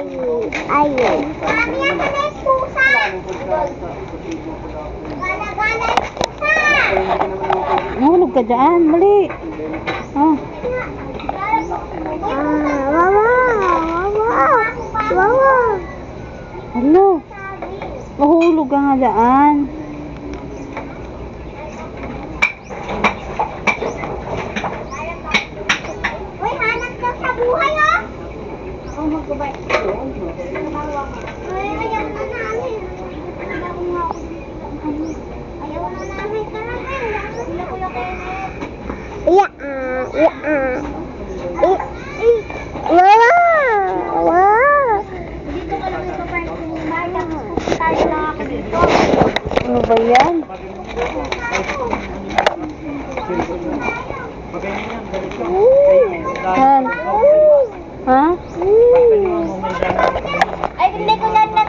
Ayun. Mami, yan na yung pusa. Gala-gala yung pusa. Nahulog ka dyan. Mali. Oh. Wawa. Hello. Mahulog ka nga dyan. Uy, hanap ka sa buhay, oh. Oh, magbabay. Ay, ayaw na namin. Ayaw na namin. Tara na. Kuya Kenneth. Iya. Dito ka lang nagpapark ng Maya. Tayo lang ako dito. Ano ba yan? Han? Ha? Ay, hindi ko na